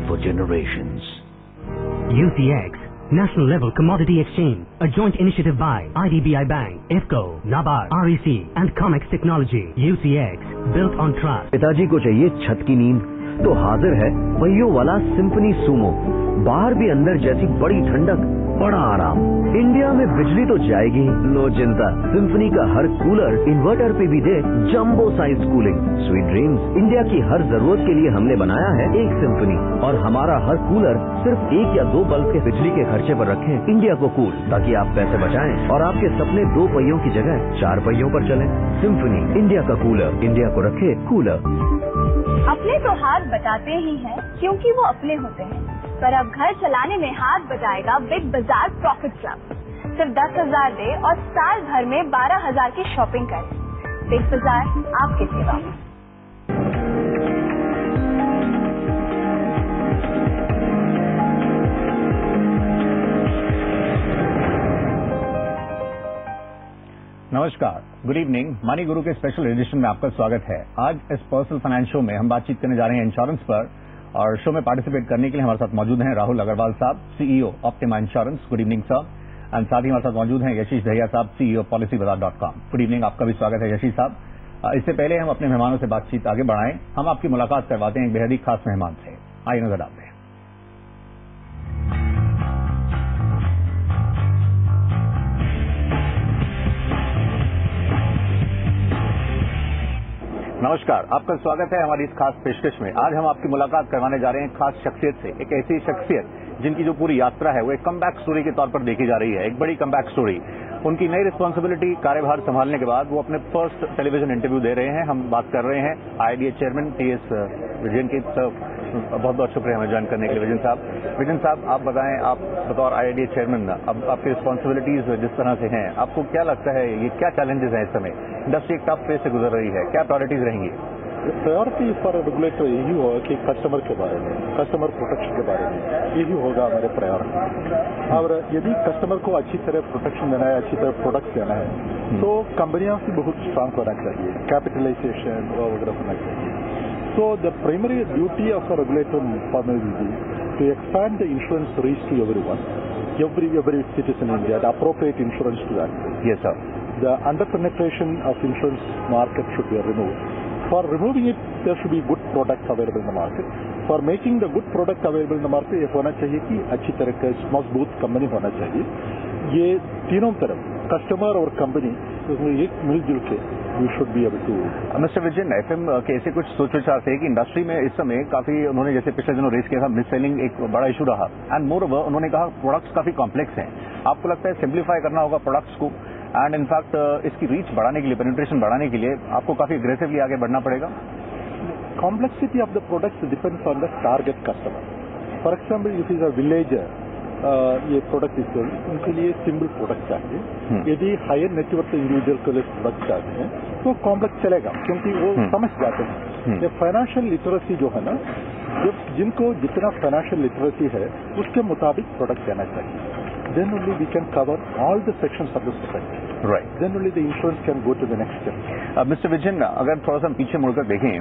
for generations. UCX, National Level Commodity Exchange, a joint initiative by IDBI Bank, IFCO, NABARD, REC and COMEX Technology. UCX, built on trust. पिताजी को चाहिए छत की नींद, तो हाजिर है पहियों वाला सिंफनी सूमो। बाहर भी अंदर जैसी बड़ी ठंडक, बड़ा आराम। इंडिया में बिजली तो जाएगी, नो चिंता। सिंफनी का हर कूलर इन्वर्टर पे भी दे jumbo size cooling. Sweet dreams, India की हर जरूरत के लिए हमने बनाया है एक सिंफनी, और हमारा हर कूलर सिर्फ 1 या 2 बल्ब के बिजली के खर्चे पर रखें इंडिया को कूल, ताकि आप पैसे बचाएं और आपके सपने 2 पहियों की जगह 4 पहियों पर चलें। सिंफनी, इंडिया का कूलर, इंडिया को रखे कूलर। अपने तो हाथ बटाते ही हैं क्योंकि वो अपने होते हैं, पर अब घर चलाने में हाथ बटाएगा बिग बाजार प्रॉफिट क्लब। सिर्फ 10,000 दे और साल भर में 12,000 की शॉपिंग करें। बिग बाजार आपके सेवा में। नमस्कार, गुड इवनिंग। मनी गुरु के स्पेशल एडिशन में आपका स्वागत है। आज इस पर्सनल फाइनेंस शो में हम बातचीत करने जा रहे हैं इंश्योरेंस पर, और शो में पार्टिसिपेट करने के लिए हमारे साथ मौजूद हैं राहुल अग्रवाल साहब, CEO optima insurance. Good evening sir. And साथ ही हमारे साथ मौजूद हैं यशीष दहिया साहब, सीईओ policybazaar.com। गुड इवनिंग, आपका भी स्वागत है यशीष साहब। इससे पहले हम अपने मेहमानों से बातचीत आगे बढ़ाएं, हम आपकी मुलाकात करवाते हैं एक बेहद ही खास मेहमान से। आइए नजर डालते हैं। नमस्कार, आपका स्वागत है हमारी इस खास पेशकश में। आज हम आपकी मुलाकात करवाने जा रहे हैं एक खास शख्सियत से, एक ऐसी शख्सियत जिनकी जो पूरी यात्रा है वो एक कमबैक स्टोरी के तौर पर देखी जा रही है, एक बड़ी कमबैक स्टोरी। उनकी नई रिस्पांसिबिलिटी, कार्यभार संभालने के बाद वो अपने फर्स्ट टेलीविजन इंटरव्यू दे रहे हैं। हम बात कर रहे हैं आईआईडीए चेयरमैन टीएस विजयन की। बहुत बहुत शुक्रिया हमें ज्वाइन करने के लिए विजयन साहब। विजयन साहब, आप बताएं, आप बतौर आईआईडीए चेयरमैन अब आपकी रिस्पांसिबिलिटीज जिस तरह से हैं, आपको क्या लगता है ये क्या चैलेंजेस हैं इस समय? इंडस्ट्री एक टफ फेज से गुजर रही है, क्या प्रायोरिटीज रहेंगी? प्रायोरिटी फॉर रेगुलेटर यही होगा कि कस्टमर के बारे में, कस्टमर प्रोटेक्शन के बारे में यही होगा हमारे प्रायोरिटी। और यदि कस्टमर को अच्छी तरह प्रोटेक्शन देना है, अच्छी तरह प्रोडक्ट देना है, तो कंपनियों की बहुत स्ट्रांग होना चाहिए, कैपिटलाइजेशन वगैरह होना चाहिए। So the primary duty of a regulator partner will be to expand the insurance reach to everyone, every citizen in India, the appropriate insurance to that. Yes, sir. The under-penetration of insurance market should be removed. For removing it, there should be good products available in the market. For making the good product available in the market, ये होना चाहिए कि अच्छी तरह का मजबूत company होना चाहिए। ये तीनों तरफ, कस्टमर और कंपनी, एक मिलजुल के we should be able to. Mister Vijayan, FM के ऐसे कुछ सोच विचार थे कि इंडस्ट्री में इस समय काफी, उन्होंने जैसे पिछले दिनों रेस किया था, मिस सेलिंग एक बड़ा इशू रहा, एंड मोर ओवर उन्होंने कहा प्रोडक्ट्स काफी कॉम्प्लेक्स हैं। आपको लगता है सिंप्लीफाई करना होगा प्रोडक्ट्स को, एंड इनफैक्ट इसकी रीच बढ़ाने के लिए, पेनिट्रेशन बढ़ाने के लिए आपको काफी अग्रेसिवली आगे बढ़ना पड़ेगा? Complexity of the products depends on the target customer. For example, if is a villager, ये प्रोडक्ट इस उनके लिए सिंपल प्रोडक्ट चाहिए। यदि हायर नेटवर्क इंडिविजुअल के लिए प्रोडक्ट चाहते हैं तो कॉम्प्लेक्स चलेगा, क्योंकि वो समझ जाते हैं। ये फाइनेंशियल लिटरेसी जो है ना, जिनको जितना फाइनेंशियल लिटरेसी है उसके मुताबिक प्रोडक्ट देना चाहिए। Then only we can cover all the sections of the society. Right. Then only the insurance can go to the next step. Mister Vijayan, अगर थोड़ा सा हम पीछे मुड़कर देखें,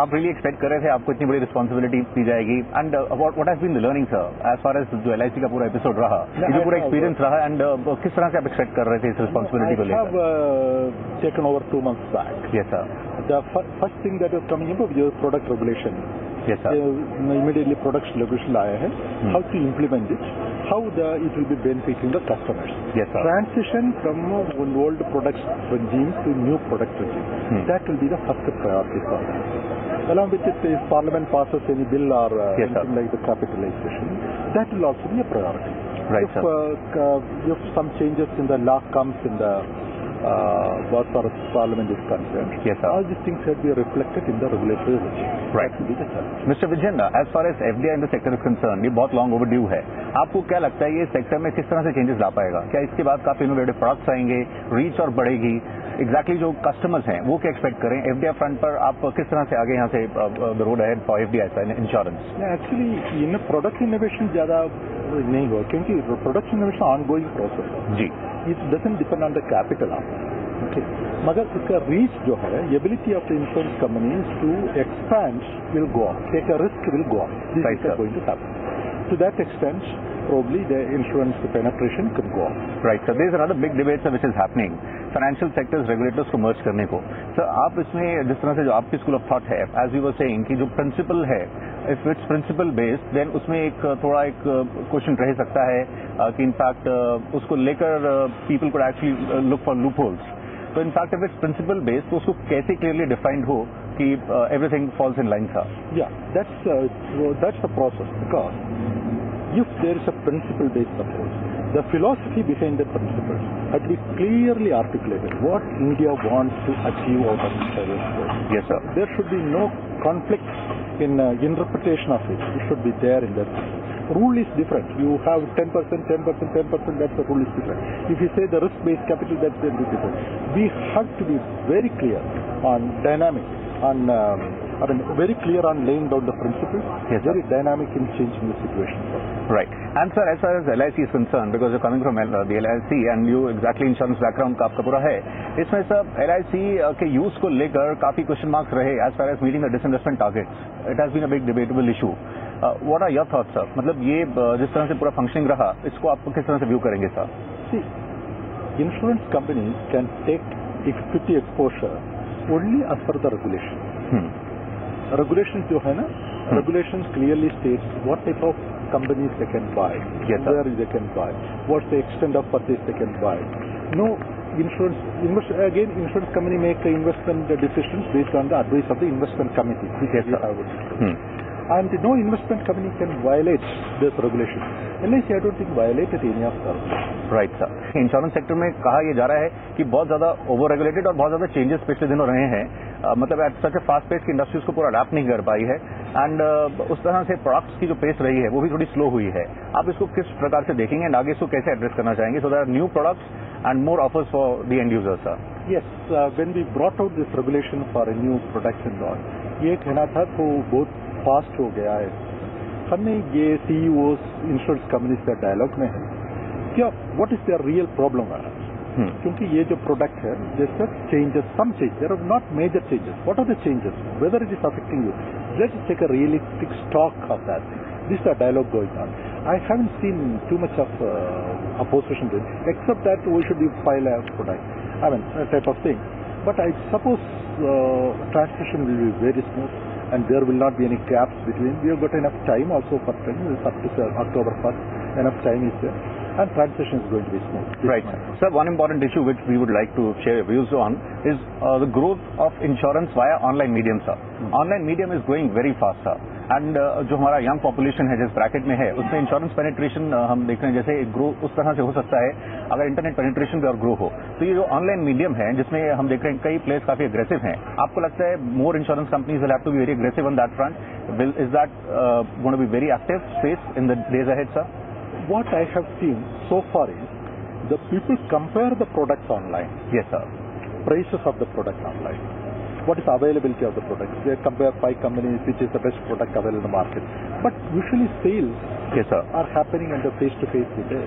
आप रियली एक्सपेक्ट कर रहे थे आपको इतनी बड़ी रिस्पांसिबिलिटी दी जाएगी, and what has been the learning sir as far as जो एलआईसी का पूरा एपिसोड रहा, ये जो पूरा एक्सपीरियंस रहा, एंड किस तरह से आप एक्सपेक्ट कर रहे थे इस रिस्पांसिबिलिटी को लेकर? I have taken over 2 months back. Yes, sir. The first thing that is coming up is product regulation. Yes, sir. Immediately product regulation लाया है, how to implement it, how it will be benefiting the customers. Yes, sir. Transition from old products regime to new product regime. That will be the first priority for us. Along with it, if Parliament passes any bill or anything like the capitalization, that will also be a priority. Right, if some changes in the law comes in the as far as Parliament is concerned, yes, sir, all these things have to be reflected in the regulatory regime. Right. Mr. Vijayan, as far as FDI in the sector is concerned, ये बहुत long overdue है। आपको क्या लगता है ये sector में किस तरह से चेंजेस ला पाएगा? क्या इसके बाद काफी इनोवेटिव प्रोडक्ट्स आएंगे, रीच और बढ़ेगी? एग्जैक्टली जो कस्टमर्स हैं वो क्या एक्सपेक्ट करें? एफडीआई फ्रंट पर आप किस तरह से आगे यहाँ से the road ahead for FDI insurance? Actually in product innovation ज्यादा नहीं हुआ, क्योंकि product innovation ongoing process ji. It doesn't depend on the capital. Okay, मगर इसका रीच जो है, ability of the insurance companies to expand will go up, take a risk will go up, this is going to happen. To that extent, probably the insurance penetration could go up. Right, sir. There is another big debate, sir, which is happening. Financial sectors, regulators को merge करने को. Sir, आप इसमें जिस तरह से जो आपकी school of thought है, as you were saying, कि जो principle है, if it's principle based, then उसमें एक थोड़ा एक question रह सकता है कि in fact उसको लेकर people could actually look for loopholes. तो in fact if it's principle based, तो उसको कैसे clearly defined हो कि everything falls in line, sir? Yeah, that's the process, because if there is a principle-based approach, the philosophy behind the principle has to be clearly articulated. What India wants to achieve out of this service. Yes, sir. There should be no conflict in interpretation of it. It should be there in that. Rule is different. You have 10%, 10%, 10%, that's the rule is different. If you say the risk-based capital, that's different. We have to be very clear on dynamic, very clear on laying down the principles, yes, very dynamic in changing the situation. Right. And sir, as far as LIC is concerned, because you're coming from the LIC and you exactly insurance background का आपका पूरा है, इसमें sir LIC के use को लेकर काफी question marks रहे as far as meeting the disinvestment targets. It has been a big debatable issue. What are your thoughts, sir? मतलब ये जिस तरह से पूरा फंक्शनिंग रहा, इसको आप किस तरह से व्यू करेंगे, sir? See, insurance companies can take equity exposure only as per the regulation. Regulations जो है ना, regulations clearly states what type of companies they can buy, yes, where they can buy, what's the extent of purchase they can buy. No insurance company make investment decisions based on the advice of the investment committee. Yes, sir. And no investment company can violate this regulation. LIC, I don't think violated any of them. Right, sir. Insurance sector में कहा यह जा रहा है कि बहुत ज्यादा over regulated और बहुत ज्यादा चेंजेस पिछले दिनों रहे हैं. मतलब at such a fast pace की इंडस्ट्री उसको पूरा अडैप्ट नहीं कर पाई है एंड उस तरह से प्रोडक्ट्स की जो पेस रही है वो भी थोड़ी स्लो हुई है. आप इसको किस प्रकार से देखेंगे एंड आगे इसको कैसे एड्रेस करना चाहेंगे so that new products and more offers for the end users, sir? Yes, when we brought out this regulation for a new products and all, ये कहना था तो बहुत फास्ट हो गया है. हमने ये CEOs इंश्योरेंस कंपनीज का डायलॉग में है क्या what is their real problem है, क्योंकि ये जो प्रोडक्ट है जैसे changes, some changes, there are not major changes. What are the changes, whether it is affecting you, let's take a realistic stock of that. This is the dialogue going on. I haven't seen too much of opposition to it, except that we should file a product, I mean, a type of thing. But I suppose transition will be very smooth and there will not be any gaps between. We have got enough time also for training. It's up to October 1st. Enough time is there. And transition is going to be smooth. Right. Sir, one important issue which we would like to share your views on is the growth of insurance via online medium, sir. Online medium is growing very fast, sir. And जो हमारा young population है जिस bracket में है उसमें insurance penetration हम देख रहे हैं जैसे ग्रो उस तरह से हो सकता है अगर इंटरनेट पेनिट्रेशन भी और ग्रो हो. तो ये जो ऑनलाइन मीडियम है जिसमें हम देख रहे हैं कई प्लेयर्स काफी अग्रेसिव हैं, आपको लगता है more insurance companies will have to be very aggressive on that front? Is that going to be very active space in the days ahead, sir? What I have seen so far is the people compare the products online. Yes, sir. Prices of the product online. What is the availability of the products? They compare 5 companies which is the best product available in the market. But usually sales, yes, sir, are happening under face-to-face with the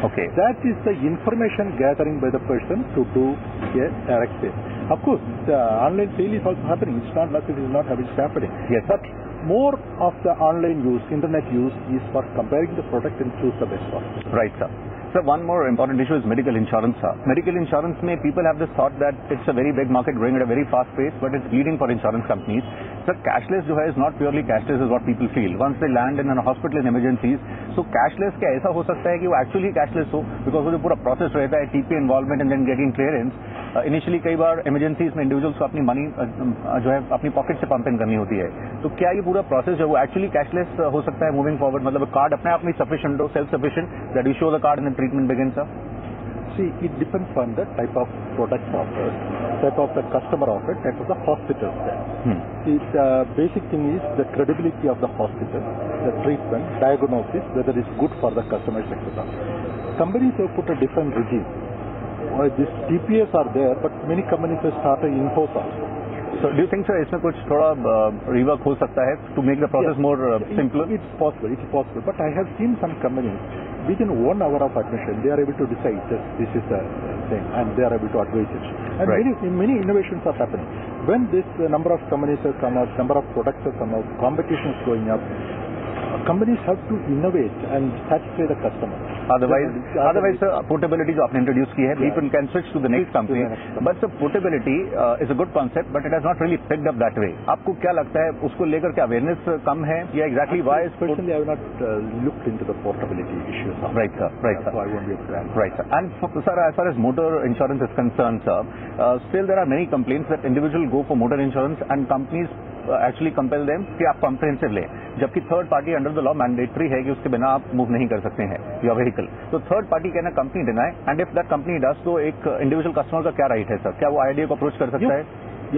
okay. That is the information gathering by the person to do a direct sale. Of course, the online sale is also happening. It's not like it is not happening. Yes, but more of the online use, internet use is for comparing the product and choose the best one. Right, sir. Sir, one more important issue is medical insurance, sir. Medical insurance में people have this thought that it's a very big market growing at a very fast pace, but it's bleeding for insurance companies. Sir, cashless जो है is not purely cashless is what people feel. Once they land in a hospital in emergencies, so cashless क्या ऐसा हो सकता है कि वो actually cashless हो, because वो जो पूरा process रहता है TP involvement and then getting clearance, initially कई बार इमरजेंसीज में इंडिविजुअल्स को अपनी मनी जो है अपनी पॉकेट से पंप इन करनी होती है. तो क्या ये पूरा प्रोसेस जो है वो एक्चुअली कैशलेस हो सकता है मूविंग फॉरवर्ड? मतलब कार्ड अपने आप में सफिशिएंट हो, self sufficient, that you show the card and treatment begin, sir? See, it depends on the type of product offered, type of the customer offered, type of the hospital there. The basic thing is the credibility of the hospital, the treatment, diagnosis, whether it's good for the customers, etc. Companies have put a different regime. These TPAs are there, but many companies have started in-house also. So do you think, sir, इसमें कुछ थोड़ा rework हो सकता है to make the process more simpler? It's possible. But I have seen some companies within 1 hour of admission, they are able to decide that this is thing, and they are able to advise it. And Right. many innovations are happening. When this number of companies have come out, number of products have come out, competition is going up. Companies have to innovate and satisfy the customer. Otherwise, portability जो आपने introduce की है, people can switch to the next company. But sir, portability is a good concept, but it has not really picked up that way. आपको क्या लगता है, उसको लेकर क्या awareness कम है, या exactly why? Personally, I have not looked into the portability issues. Right, sir. Right, sir. So I won't be able to answer. Right, sir. And sir, as far as motor insurance is concerned, sir, still there are many complaints that individuals go for motor insurance and companies actually compel them कि आप comprehensive लें, जबकि third party under the law mandatory है कि उसके बिना आप move नहीं कर सकते हैं योर व्हीकल. तो third party can a company deny, and if that company does, तो एक इंडिविजुअल कस्टमर का क्या राइट है सर? क्या वो आईडीए को अप्रोच कर सकता है?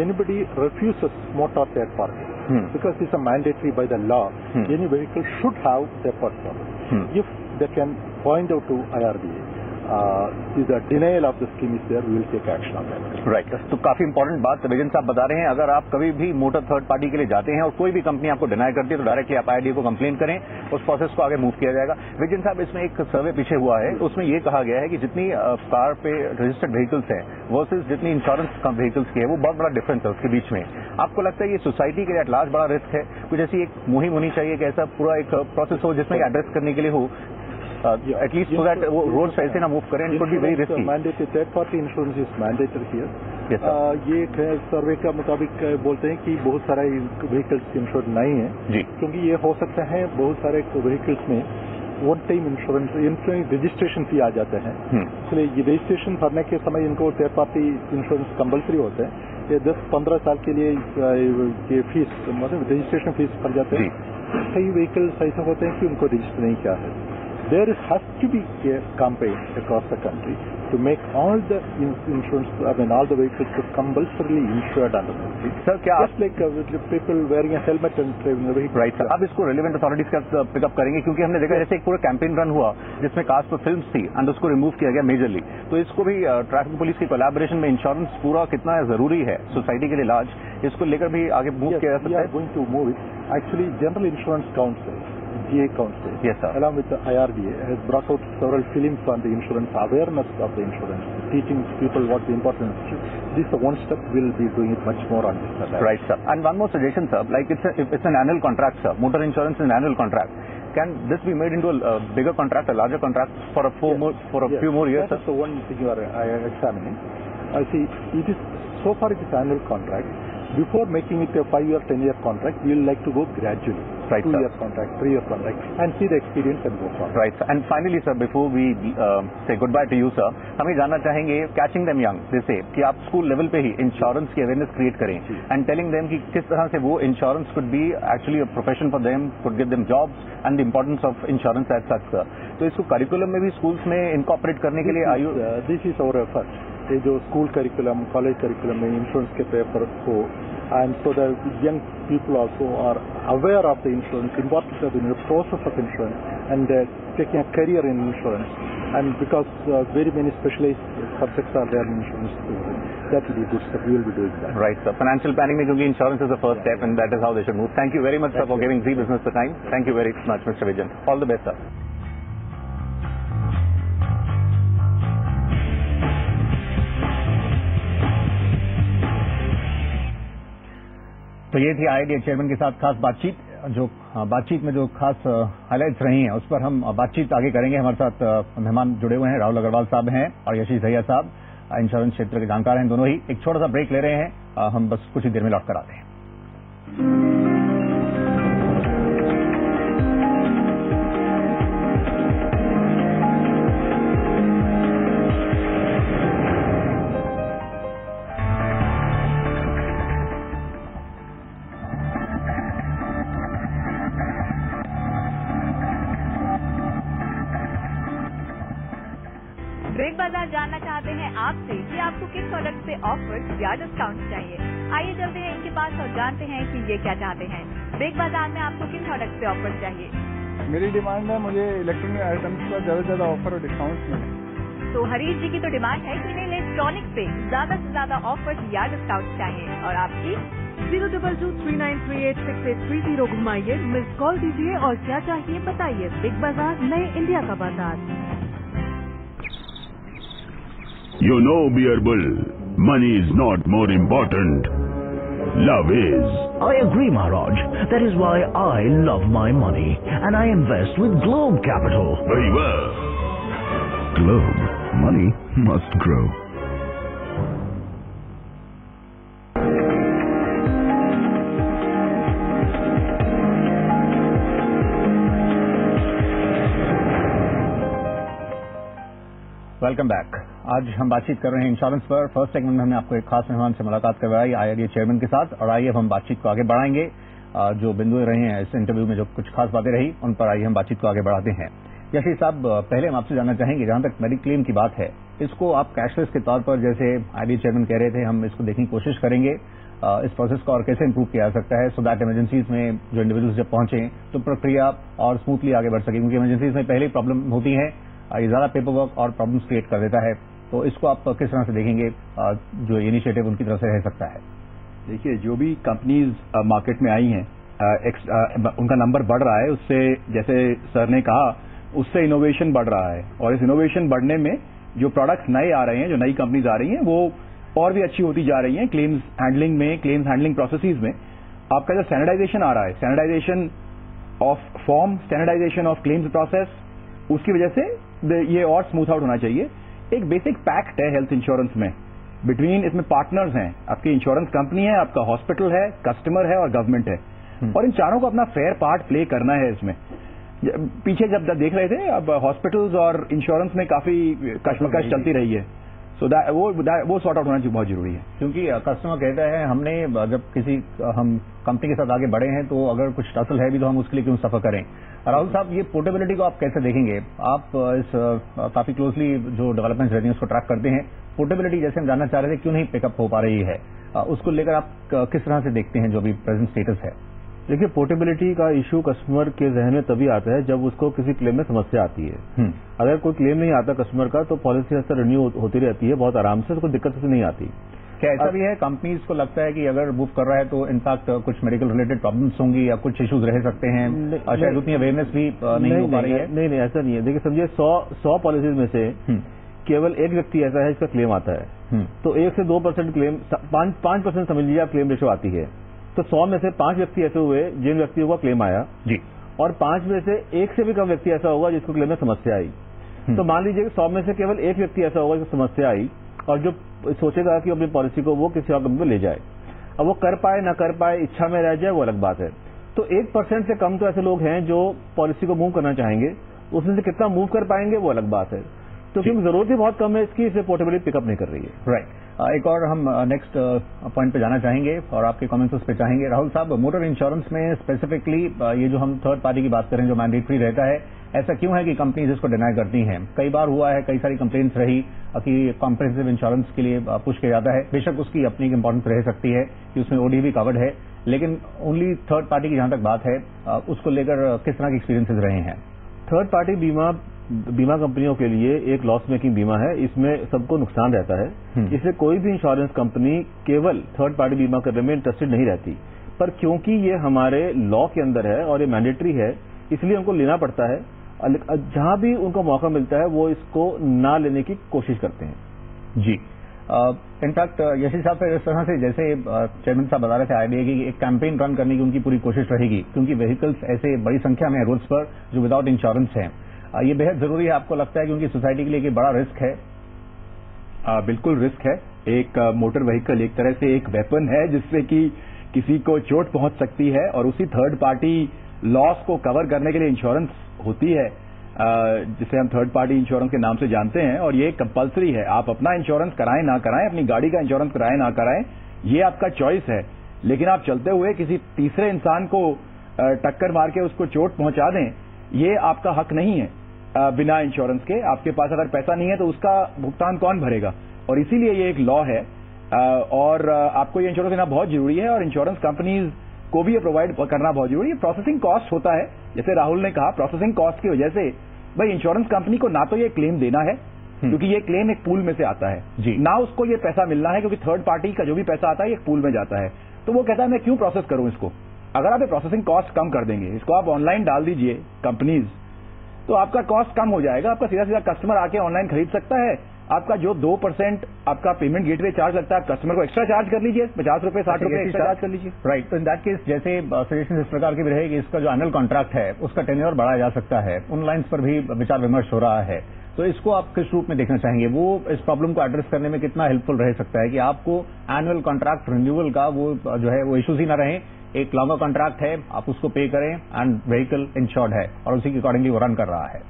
Anybody refuses motor third party because it's a mandatory by the law. Any vehicle should have third party. If they can point out to IRDA, if the denial of the scheme is there, we will take action on that. Right. तो काफी important बात vision साहब बता रहे हैं. अगर आप कभी भी मोटर थर्ड पार्टी के लिए जाते हैं और कोई भी कंपनी आपको डिनाई करती है, तो डायरेक्टली आप आईडीए को कंप्लेन करें, उस प्रोसेस को आगे मूव किया जाएगा. विजन साहब, इसमें एक सर्वे पीछे हुआ है, उसमें ये कहा गया है कि जितनी कार पे रजिस्टर्ड व्हीकल्स हैं वर्सेज जितनी इंश्योरेंस व्हीकल्स की है, वो बहुत बड़ा डिफरेंस है उसके बीच में. आपको लगता है ये सोसाइटी के लिए एट लार्ज बड़ा रिस्क है? कुछ ऐसी एक मुहिम होनी चाहिए कि ऐसा पूरा एक प्रोसेस हो जिसमें एड्रेस करने के लिए हो, एटलीस्ट सो दैट वो रोड से ऐसे ना मूव करें. It could be very risky. Mandatory third party insurance is mandatory here. Yes, sir. ये सर्वे का मुताबिक बोलते हैं कि बहुत सारा व्हीकल्स इंश्योर्ड नहीं है जी, क्योंकि ये हो सकता है बहुत सारे व्हीकल्स में one time insurance registration fee आ जाते हैं. इसलिए ये रजिस्ट्रेशन भरने के समय इनको थर्ड पार्टी इंश्योरेंस कंपल्सरी होते हैं. ये 10-15 साल के लिए ये फीस मतलब रजिस्ट्रेशन फीस भर जाते हैं. कई व्हीकल्स ऐसे होते हैं कि उनको रजिस्टर नहीं किया है. There has to be a campaign across the country to make all the insurance, all the vehicles to compulsorily insured under the scheme. Sir, क्या just like with the people wearing a helmet and driving the vehicle. Right sir. अब इसको relevant authorities का pickup करेंगे, क्योंकि हमने देखा जैसे एक पूरा कैंपेन रन हुआ जिसमें कास्ट पर फिल्म्स थी एंड उसको रिमूव किया गया मेजरली. तो इसको भी ट्रैफिक पुलिस की कोलैबोरेशन में इंश्योरेंस पूरा कितना जरूरी है सोसाइटी के लिए लार्ज, इसको लेकर भी आगे मूव किया जा सकता है. We are going to move it. Actually, General Insurance Council, GA Council, Yes, sir. along with the IRDA, has brought out several films on the insurance, awareness of the insurance, teaching people what the importance is. This is the one step. We'll be doing it much more on this. Right, sir. And one more suggestion, sir. Like it's an annual contract, sir. Motor insurance is an annual contract. Can this be made into a bigger contract, a larger contract for a few more years, That sir? is the one thing you are examining. I see. It is so far it is annual contract. Before making it a 5-year, 10-year contract, we will like to go gradually. Right, sir. 2-year contract, 3-year contract, and see the experience and go forward. Right, sir. And finally, sir, before we say goodbye to you, sir, हम ये जानना चाहेंगे, catching them young, जैसे कि आप school level पे ही insurance की अवेयरनेस क्रिएट करें एंड टेलिंग देम कि किस तरह से वो insurance could be actually a profession for them, could give them jobs and the importance of insurance as such, sir. तो इसको करिकुलम में भी स्कूल्स में इनकॉर्पोरेट करने के लिए आयु दिस इज आवर एफर्ट. ये जो स्कूल करिकुलम, कॉलेज करिकुलम में इंश्योरेंस के पेपर हो, and so the young people also are aware of the insurance, importance of the process of insurance, and taking a career in insurance. And because very many specialized subjects are there in insurance, that will be good step. We will be doing that. Right, sir. Financial planning में क्योंकि insurance is the first step, and that is how they should move. Thank you very much, sir, for giving Zee Business the time. Thank you very much, Mr. Vijan. All the best, sir. तो ये थी IID chairman के साथ खास बातचीत. जो बातचीत में जो खास हाइलाइट्स रही हैं उस पर हम बातचीत आगे करेंगे. हमारे साथ मेहमान जुड़े हुए हैं, राहुल अग्रवाल साहब हैं और यशीष दहिया साहब, इंश्योरेंस क्षेत्र के जानकार हैं दोनों ही. एक छोटा सा ब्रेक ले रहे हैं, हम बस कुछ ही देर में लौट कर आते हैं. ब्रेक बाजार जानना चाहते हैं आपसे कि आपको किस प्रोडक्ट पे ऑफर्स या डिस्काउंट चाहिए. आइए चलते हैं इनके पास और जानते हैं कि ये क्या चाहते हैं. ब्रेक बाजार में आपको किन प्रोडक्ट पे ऑफर चाहिए? मेरी डिमांड है मुझे इलेक्ट्रॉनिक आइटम्स पर ज्यादा से ज्यादा ऑफर और डिस्काउंट मिले. तो हरीश जी की तो डिमांड है कि इन्हें इलेक्ट्रॉनिक्स पे ज्यादा से ज्यादा ऑफर्स या डिस्काउंट चाहिए. और आपकी 02239386830 घुमाइए, मिस कॉल दीजिए और क्या चाहिए बताइए. बिग बाजार, नए इंडिया का बाजार. You know, Beerbull, money is not more important. Love is. I agree, Maharaj. That is why I love my money. And I invest with Globe Capital. Very well. Globe. Money must grow. Welcome back. आज हम बातचीत कर रहे हैं insurance पर। First segment में हमने आपको एक खास मेहमान से मुलाकात करवाई, IRDA चेयरमैन के साथ, और आइए अब हम बातचीत को आगे बढ़ाएंगे। जो बिंदु रहे हैं इस इंटरव्यू में, जो कुछ खास बातें रही, उन पर आइए हम बातचीत को आगे बढ़ाते हैं। यशी साहब, पहले हम आपसे जानना चाहेंगे, जहां तक मेडिक्लेम की बात है, इसको आप कैशलेस के तौर पर, जैसे IRDA चेयरमैन कह रहे थे, हम इसको देखने की कोशिश करेंगे, इस प्रोसेस को और कैसे इंप्रूव किया जा सकता है, सो दैट इमरजेंसीज में जो इंडिविजुअल्स जब पहुंचे तो प्रक्रिया और स्मूथली आगे बढ़ सके, क्योंकि इमरजेंसीज में पहले ही प्रॉब्लम होती है, ये ज्यादा पेपर वर्क और प्रॉब्लम्स क्रिएट कर देता है। तो इसको आप किस तरह से देखेंगे, जो इनिशिएटिव उनकी तरफ से रह सकता है? देखिए, जो भी कंपनीज मार्केट में आई हैं, उनका नंबर बढ़ रहा है। उससे, जैसे सर ने कहा, उससे इनोवेशन बढ़ रहा है, और इस इनोवेशन बढ़ने में जो प्रोडक्ट्स नए आ रहे हैं, जो नई कंपनीज आ रही हैं, वो और भी अच्छी होती जा रही हैं। क्लेम्स हैंडलिंग में, क्लेम्स हैंडलिंग प्रोसेसेस में आपका जो स्टैंडर्डाइजेशन आ रहा है, standardisation of form, standardisation of claims process, उसकी वजह से ये और स्मूथ आउट होना चाहिए। एक बेसिक पैक्ट है हेल्थ इंश्योरेंस में, बिटवीन, इसमें पार्टनर्स हैं, आपकी इंश्योरेंस कंपनी है, आपका हॉस्पिटल है, कस्टमर है और गवर्नमेंट है, और इन चारों को अपना फेयर पार्ट प्ले करना है इसमें। पीछे जब देख रहे थे, अब हॉस्पिटल्स और इंश्योरेंस में काफी कश्मकश चलती रही है, सो वो सॉर्ट आउट होना बहुत जरूरी है। क्योंकि कस्टमर कहता है, हमने जब किसी हम कंपनी के साथ आगे बढ़े हैं, तो अगर कुछ टसल है भी तो हम उसके लिए क्यों सफर करें। राहुल साहब, ये पोर्टेबिलिटी को आप कैसे देखेंगे? आप इस काफी क्लोजली जो डेवलपमेंट्स रहती हैं उसको ट्रैक करते हैं। पोर्टेबिलिटी, जैसे हम जानना चाह रहे थे, क्यों नहीं पिकअप हो पा रही है, उसको लेकर आप किस तरह से देखते हैं जो भी प्रेजेंट स्टेटस है? देखिए, पोर्टेबिलिटी का इश्यू कस्टमर के जहन में तभी आता है जब उसको किसी क्लेम में समस्या आती है। अगर कोई क्लेम नहीं आता कस्टमर का, तो पॉलिसी हर तरह रिन्यू होती रहती है बहुत आराम से, कोई दिक्कत नहीं आती। क्या ऐसा भी है, कंपनीज को लगता है कि अगर मूव कर रहा है तो इनफैक्ट कुछ मेडिकल रिलेटेड प्रॉब्लम्स होंगी या कुछ इश्यूज रह सकते हैं, शायद उतनी अवेयरनेस भी नहीं हो पा रही है? नहीं, ऐसा नहीं है। देखिए, समझिए 100 पॉलिसीज में से केवल एक व्यक्ति ऐसा है जिसका क्लेम आता है, तो 1 से 2% क्लेम, 5% समझ लीजिए आप क्लेम रेशो आती है। तो 100 में से 5 व्यक्ति ऐसे हुए जिन व्यक्तियों का क्लेम आया जी, और 5 में से 1 से भी कम व्यक्ति ऐसा होगा जिसको क्लेम में समस्या आई। तो मान लीजिए कि 100 में से केवल 1 व्यक्ति ऐसा होगा जिसको समस्या आई, और जो सोचेगा कि अपनी पॉलिसी को वो किसी और कंपनी में ले जाए। अब वो कर पाए ना कर पाए, इच्छा में रह जाए, वो अलग बात है। तो 1% से कम तो ऐसे लोग हैं जो पॉलिसी को मूव करना चाहेंगे, उसमें से कितना मूव कर पाएंगे वो अलग बात है। तो क्योंकि जरूरत ही बहुत कम है इसकी, इसलिए पोर्टेबिलिटी पिकअप नहीं कर रही है। राइट। एक और हम नेक्स्ट पॉइंट पे जाना चाहेंगे और आपके कमेंट्स उस पे चाहेंगे। राहुल साहब, मोटर इंश्योरेंस में स्पेसिफिकली ये जो हम थर्ड पार्टी की बात करें, जो मैंडेटरी रहता है, ऐसा क्यों है कि कंपनीज इसको डिनाई करती हैं? कई बार हुआ है, कई सारी कंप्लेंट्स रही कि कॉम्प्रिहेंसिव इंश्योरेंस के लिए पुश किया जाता है। बेशक उसकी अपनी इंपॉर्टेंस रह सकती है कि उसमें OD भी कवर्ड है, लेकिन ओनली थर्ड पार्टी की जहां तक बात है, उसको लेकर किस तरह के एक्सपीरियंसेस रहे हैं? थर्ड पार्टी बीमा कंपनियों के लिए एक लॉस मेकिंग बीमा है, इसमें सबको नुकसान रहता है। इसलिए कोई भी इंश्योरेंस कंपनी केवल थर्ड पार्टी बीमा करने में इंटरेस्टेड नहीं रहती, पर क्योंकि ये हमारे लॉ के अंदर है और ये मैंडेटरी है, इसलिए उनको लेना पड़ता है। जहां भी उनको मौका मिलता है वो इसको ना लेने की कोशिश करते हैं। जी, इनफैक्ट यशी साहब, इस तरह से जैसे चेयरमैन साहब बता रहे थे IRDA की, एक कैंपेन रन करने की उनकी पूरी कोशिश रहेगी, क्योंकि व्हीकल्स ऐसे बड़ी संख्या में रोड्स पर जो विदाउट इंश्योरेंस हैं। ये बेहद जरूरी है, आपको लगता है, क्योंकि सोसाइटी के लिए एक बड़ा रिस्क है? बिल्कुल रिस्क है। एक मोटर व्हीकल एक तरह से एक वेपन है जिससे कि किसी को चोट पहुंच सकती है, और उसी थर्ड पार्टी लॉस को कवर करने के लिए इंश्योरेंस होती है, जिसे हम थर्ड पार्टी इंश्योरेंस के नाम से जानते हैं, और ये कंपलसरी है। आप अपना इंश्योरेंस कराएं ना कराएं, अपनी गाड़ी का इंश्योरेंस कराएं ना कराएं, ये आपका चॉइस है। लेकिन आप चलते हुए किसी तीसरे इंसान को टक्कर मार के उसको चोट पहुंचा दें, ये आपका हक नहीं है। बिना इंश्योरेंस के आपके पास अगर पैसा नहीं है तो उसका भुगतान कौन भरेगा? और इसीलिए ये एक लॉ है, और आपको ये इंश्योरेंस लेना बहुत जरूरी है, और इंश्योरेंस कंपनीज को भी ये प्रोवाइड करना बहुत जरूरी है। प्रोसेसिंग कॉस्ट होता है, जैसे राहुल ने कहा, प्रोसेसिंग कॉस्ट की वजह से भाई इंश्योरेंस कंपनी को ना तो ये क्लेम देना है, क्योंकि ये क्लेम एक पूल में से आता है जी, ना उसको ये पैसा मिलना है, क्योंकि थर्ड पार्टी का जो भी पैसा आता है एक पूल में जाता है। तो वो कहता है मैं क्यों प्रोसेस करूं इसको? अगर आप ये प्रोसेसिंग कॉस्ट कम कर देंगे, इसको आप ऑनलाइन डाल दीजिए कंपनीज, तो आपका कॉस्ट कम हो जाएगा। आपका सीधा सीधा कस्टमर आके ऑनलाइन खरीद सकता है, आपका जो 2% आपका पेमेंट गेटवे चार्ज लगता है, कस्टमर को एक्स्ट्रा चार्ज कर लीजिए, 50 रुपए 60 रुपए एक्स्ट्रा चार्ज कर लीजिए। राइट, तो इन दैट केस जैसे सजेशन इस प्रकार की भी रहेगी, इसका जो एनुअल कॉन्ट्रैक्ट है उसका टेन्योर बढ़ाया जा सकता है, उन लाइन्स पर भी विचार विमर्श हो रहा है। तो इसको आप किस रूप में देखना चाहेंगे? वो इस प्रॉब्लम को एड्रेस करने में कितना हेल्पफुल रह सकता है कि आपको एनुअल कॉन्ट्रैक्ट रिन्यूअल का वो जो है वो इश्यूज ही ना रहे, एक लॉन्गर कॉन्ट्रैक्ट है, आप उसको पे करें एंड व्हीकल इंश्योर्ड है और उसी के अकॉर्डिंगली वो रन कर रहा है।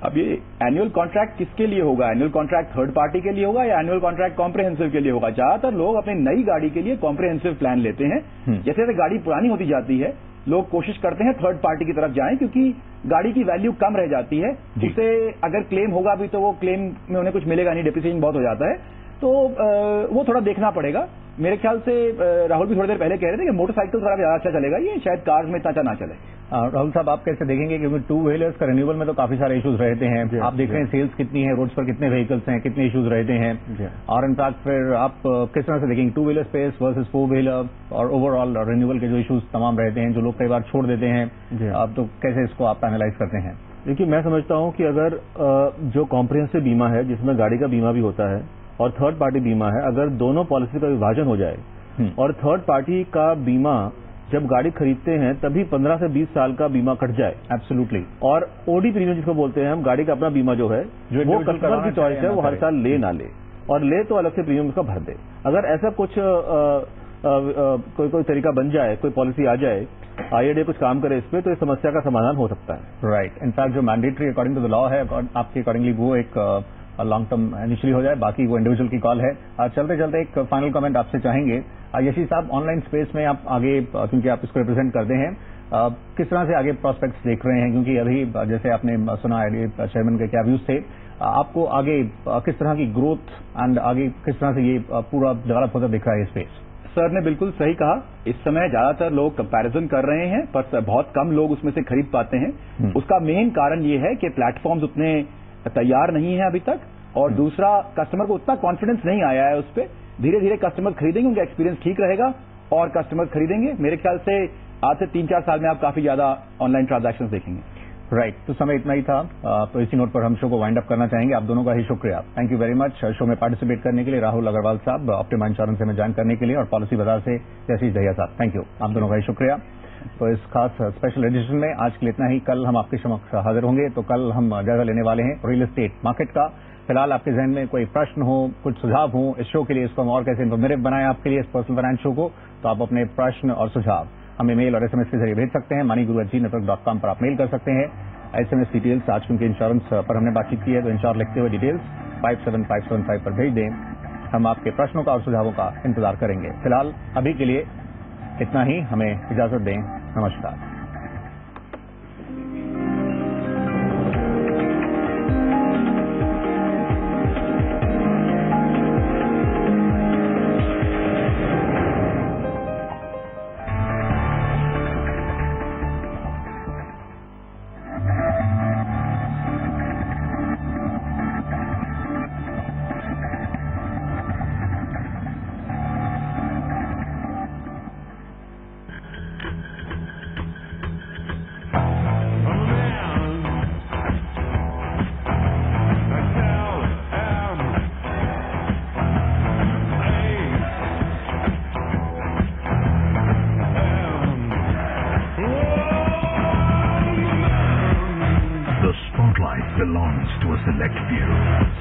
अब ये एनुअल कॉन्ट्रैक्ट किसके लिए होगा? एनुअल कॉन्ट्रैक्ट थर्ड पार्टी के लिए होगा या एनुअल कॉन्ट्रैक्ट कॉम्प्रिहेंसिव के लिए होगा? ज्यादातर लोग अपनी नई गाड़ी के लिए कॉम्प्रिहेंसिव प्लान लेते हैं। जैसे जैसे गाड़ी पुरानी होती जाती है, लोग कोशिश करते हैं थर्ड पार्टी की तरफ जाएं, क्योंकि गाड़ी की वैल्यू कम रह जाती है। उसे अगर क्लेम होगा भी तो वो क्लेम में उन्हें कुछ मिलेगा नहीं, डेप्रिसिएशन बहुत हो जाता है, तो वो थोड़ा देखना पड़ेगा। मेरे ख्याल से राहुल भी थोड़ी देर पहले कह रहे थे कि मोटरसाइकिल थोड़ा ज्यादा अच्छा चलेगा, ये शायद कार्स में इतना अच्छा ना चले। राहुल साहब, आप कैसे देखेंगे? क्योंकि टू व्हीलर्स का रिन्यूअल में तो काफी सारे इश्यूज रहते हैं, आप देख रहे हैं सेल्स कितनी है, रोड्स पर कितने व्हीकल्स हैं, कितने इश्यूज रहते हैं, और इनफैक्ट फिर आप किस तरह से देखेंगे two wheeler space versus four wheeler और ओवरऑल रिन्यूअल के जो इश्यूज तमाम रहते हैं, जो लोग कई बार छोड़ देते हैं, आप तो कैसे इसको आप एनालाइज करते हैं? देखिए, मैं समझता हूं कि अगर जो कॉम्प्रिहेंसिव बीमा है जिसमें गाड़ी का बीमा भी होता है और थर्ड पार्टी बीमा है, अगर दोनों पॉलिसी का विभाजन हो जाए और थर्ड पार्टी का बीमा जब गाड़ी खरीदते हैं तभी 15 से 20 साल का बीमा कट जाए, एब्सोल्युटली, और ओडी प्रीमियम जिसको बोलते हैं हम, गाड़ी का अपना बीमा जो है वो कस्टमर की चॉइस है, वो हर साल ले ना ले, और ले तो अलग से प्रीमियम उसका भर दे। अगर ऐसा कुछ कोई तरीका बन जाए, कोई पॉलिसी आ जाए, IRDAI कुछ काम करे इस पे, तो इस समस्या का समाधान हो सकता है। राइट, इनफैक्ट जो mandatory according to the law है, आपके अकॉर्डिंगली वो एक लॉन्ग टर्म इनिशियली हो जाए, बाकी वो इंडिविजुअल की कॉल है। चलते चलते एक फाइनल कमेंट आपसे चाहेंगे, यशी साहब, ऑनलाइन स्पेस में आप आगे, क्योंकि आप इसको रिप्रेजेंट करते हैं, किस तरह से आगे प्रोस्पेक्ट्स देख रहे हैं? क्योंकि अभी जैसे आपने सुना IRDAI चेयरमैन के क्या व्यूज थे, आपको आगे किस तरह की ग्रोथ एंड आगे किस तरह से ये पूरा डेवलप होता दिख रहा है ये स्पेस? सर ने बिल्कुल सही कहा, इस समय ज्यादातर लोग कंपैरिजन कर रहे हैं पर बहुत कम लोग उसमें से खरीद पाते हैं। उसका मेन कारण ये है कि प्लेटफॉर्म्स उतने तैयार नहीं है अभी तक, और दूसरा कस्टमर को उतना कॉन्फिडेंस नहीं आया है उस पर। धीरे धीरे कस्टमर खरीदेंगे, उनका एक्सपीरियंस ठीक रहेगा और कस्टमर खरीदेंगे। मेरे ख्याल से आज से 3-4 साल में आप काफी ज्यादा ऑनलाइन ट्रांजैक्शंस देखेंगे। राइट, तो समय इतना ही था, तो इसी नोट पर हम शो को वाइंड अप करना चाहेंगे। आप दोनों का ही शुक्रिया, thank you very much show में पार्टिसिपेट करने के लिए। राहुल अग्रवाल साहब ऑप्टिमा इंश्योरेंस से ज्वाइन करने के लिए, और पॉलिसी बाजार से जयशीष दहिया साहब, थैंक यू, आप दोनों का ही शुक्रिया। तो इस खास स्पेशल एडिशन में आज के लिए इतना ही। कल हम आपके समक्ष हाजिर होंगे, तो कल हम जायजा लेने वाले हैं रियल एस्टेट मार्केट का। फिलहाल आपके जहन में कोई प्रश्न हो, कुछ सुझाव हो इस शो के लिए, इसको हम और कैसे इन्फॉर्मेटिव बनाएं आपके लिए इस पर्सनल फाइनेंस शो को, तो आप अपने प्रश्न और सुझाव हमें मेल और SMS के जरिए भेज सकते हैं। moniguru@gnetwork.com पर आप मेल कर सकते हैं। SMS डिटेल्स आज क्योंकि इंश्योरेंस पर हमने बातचीत की है, तो इंश्योर लिखते हुए डिटेल्स 57575 पर भेज दें। हम आपके प्रश्नों का और सुझावों का इंतजार करेंगे। फिलहाल अभी के लिए इतना ही, हमें इजाजत दें, नमस्कार। belongs to a select few.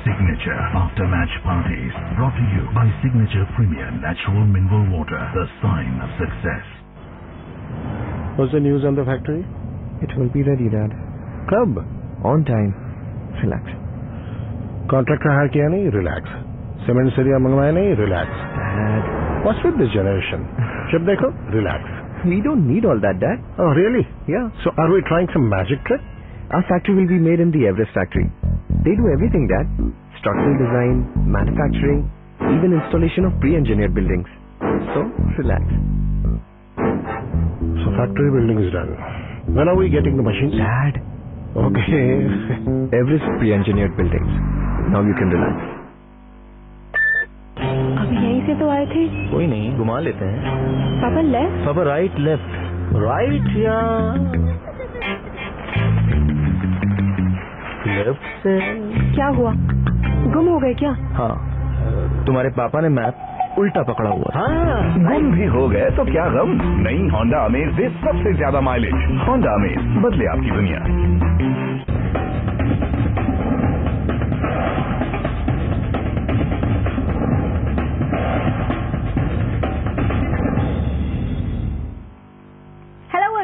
Signature after match parties brought to you by Signature Premier Natural Mineral Water, the sign of success. What's the news on the factory? It will be ready, Dad. Kab? On time. Relax. Contractor hire kiya nahi? Relax. Cement सरिया मंगवाया नहीं? Relax. Dad. What's with this generation? जब देखो, relax. We don't need all that, Dad. Oh, really? Yeah. So are we trying some magic trick? Our factory will be made in the Everest factory. They do everything, Dad. Structural design, manufacturing, even installation of pre-engineered buildings. So, relax. So factory building is done. When are we getting the machines? Dad. Okay. Everest pre-engineered buildings. Now you can relax. अभी यहीं से तो आए थे। कोई नहीं, घुमा लेते हैं। पापा लेफ्ट? पापा राइट लेफ्ट। राइट या लेफ्ट से? क्या हुआ? गुम हो गए क्या? हाँ, तुम्हारे पापा ने मैप उल्टा पकड़ा हुआ। हाँ, गुम भी हो गए तो क्या गम। नई होंडा अमेज दे सबसे ज्यादा माइलेज। होंडा अमेज, बदले आपकी दुनिया।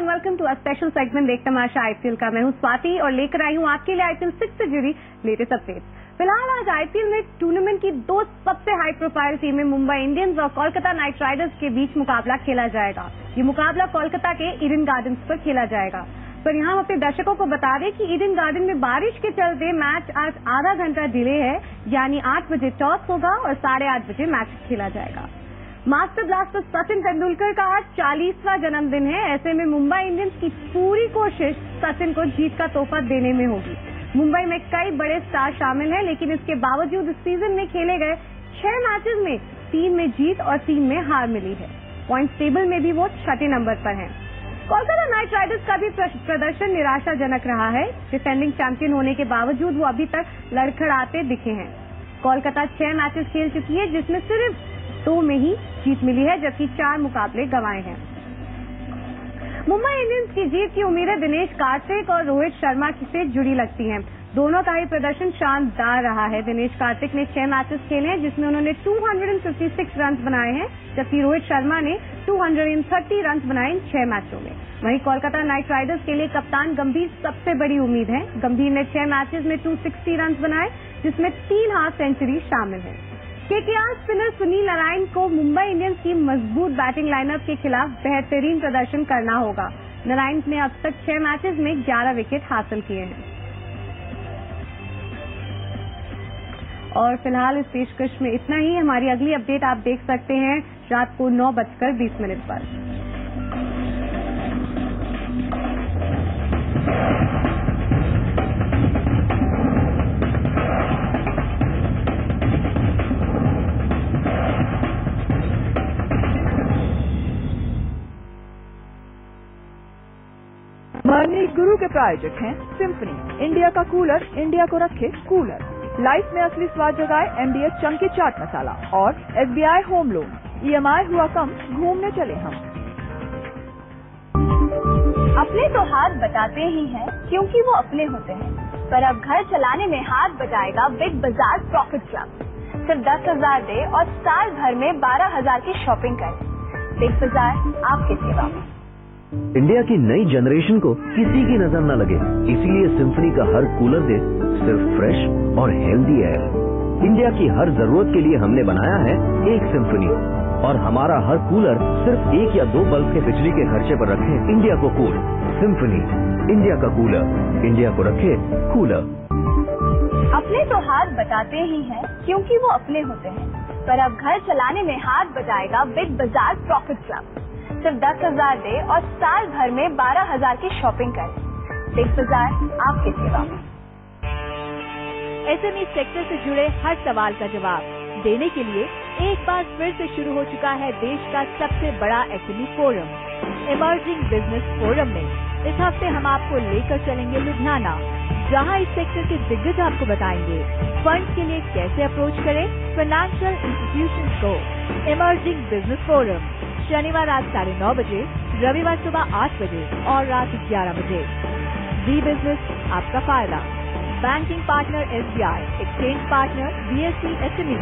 Welcome to a special segment देख तमाशा आईपीएल का। मैं हूं स्वाति और लेकर आई हूं आपके लिए आईपीएल 6 से जुड़ी लेटेस्ट अपडेट्स। फिलहाल आज आईपीएल में टूर्नामेंट की दो सबसे हाई प्रोफाइल टीमें मुंबई इंडियंस और कोलकाता नाइट राइडर्स के बीच मुकाबला खेला जाएगा। ये मुकाबला कोलकाता के ईडन गार्डन्स पर खेला जाएगा। पर यहाँ अपने दर्शकों को बता दें कि ईडन गार्डन में बारिश के चलते मैच आज आधा घंटा डिले है, यानी 8 बजे टॉस होगा और 8:30 बजे मैच खेला जाएगा। मास्टर ब्लास्टर सचिन तेंदुलकर का आज 40वां जन्मदिन है। ऐसे में मुंबई इंडियंस की पूरी कोशिश सचिन को जीत का तोहफा देने में होगी। मुंबई में कई बड़े स्टार शामिल हैं, लेकिन इसके बावजूद इस सीजन में खेले गए 6 मैचेस में 3 में जीत और 3 में हार मिली है। पॉइंट्स टेबल में भी वो 6ठे नंबर पर हैं। कोलकाता नाइट राइडर्स का भी प्रदर्शन निराशाजनक रहा है। डिफेंडिंग चैंपियन होने के बावजूद वो अभी तक लड़खड़ाते दिखे हैं। कोलकाता 6 मैचेस खेल चुकी है, जिसमें सिर्फ 2 में ही जीत मिली है, जबकि 4 मुकाबले गंवाए हैं। मुंबई इंडियंस की जीत की उम्मीदें दिनेश कार्तिक और रोहित शर्मा से जुड़ी लगती हैं। दोनों का ही प्रदर्शन शानदार रहा है। दिनेश कार्तिक ने 6 मैचेस खेले हैं, जिसमें उन्होंने 256 रन बनाए हैं, जबकि रोहित शर्मा ने 230 रन बनाए इन 6 मैचों में। वहीं कोलकाता नाइट राइडर्स के लिए कप्तान गंभीर सबसे बड़ी उम्मीद है। गंभीर ने 6 मैचेस में 260 रन बनाए, जिसमें 3 हाफ सेंचुरी शामिल है। केकेआर स्पिनर सुनील नारायण को मुंबई इंडियंस की मजबूत बैटिंग लाइनअप के खिलाफ बेहतरीन प्रदर्शन करना होगा। नारायण ने अब तक 6 मैचेस में 11 विकेट हासिल किए हैं। और फिलहाल इस पेशकश में इतना ही। हमारी अगली अपडेट आप देख सकते हैं रात को 9:20 पर। मरनी गुरु के प्रायोजक हैं सिम्फनी। इंडिया का कूलर इंडिया को रखे कूलर। लाइफ में असली स्वाद जगाए एमडीएच चंकी चाट मसाला और एसबीआई होम लोन। ईएमआई हुआ कम, घूमने चले हम। अपने तो हाथ बटाते ही हैं, क्योंकि वो अपने होते हैं। पर अब घर चलाने में हाथ बटाएगा बिग बाजार प्रॉफिट क्लब। सिर्फ 10,000 दे और साल भर में 12,000 की शॉपिंग करें। बिग बाजार आपके सेवा में। इंडिया की नई जनरेशन को किसी की नजर न लगे, इसीलिए सिम्फनी का हर कूलर दे सिर्फ फ्रेश और हेल्दी एयर। इंडिया की हर जरूरत के लिए हमने बनाया है एक सिम्फनी, और हमारा हर कूलर सिर्फ 1 या 2 बल्ब के बिजली के खर्चे पर रखे इंडिया को कूल। सिम्फनी, इंडिया का कूलर, इंडिया को रखे कूलर। अपने तो हाथ बटाते ही हैं, क्योंकि वो अपने होते हैं। पर अब घर चलाने में हाथ बटाएगा बिग बाजार प्रॉफिट क्लब। सिर्फ 10,000 दे और साल भर में 12,000 की शॉपिंग करें। बिग बाजार आपके सेवा में। एसएमई सेक्टर से जुड़े हर सवाल का जवाब देने के लिए एक बार फिर से शुरू हो चुका है देश का सबसे बड़ा SME forum, emerging business forum में इस हफ्ते हम आपको लेकर चलेंगे लुधियाना, जहां इस सेक्टर के दिग्गज आपको बताएंगे फंड के लिए कैसे अप्रोच करें फाइनेंशियल इंस्टीट्यूशंस को। इमर्जिंग बिजनेस फोरम शनिवार रात 9:30 बजे, रविवार सुबह 8 बजे और रात 11 बजे। दी बिजनेस आपका फायदा। Banking partner SBI, exchange partner BSc SME.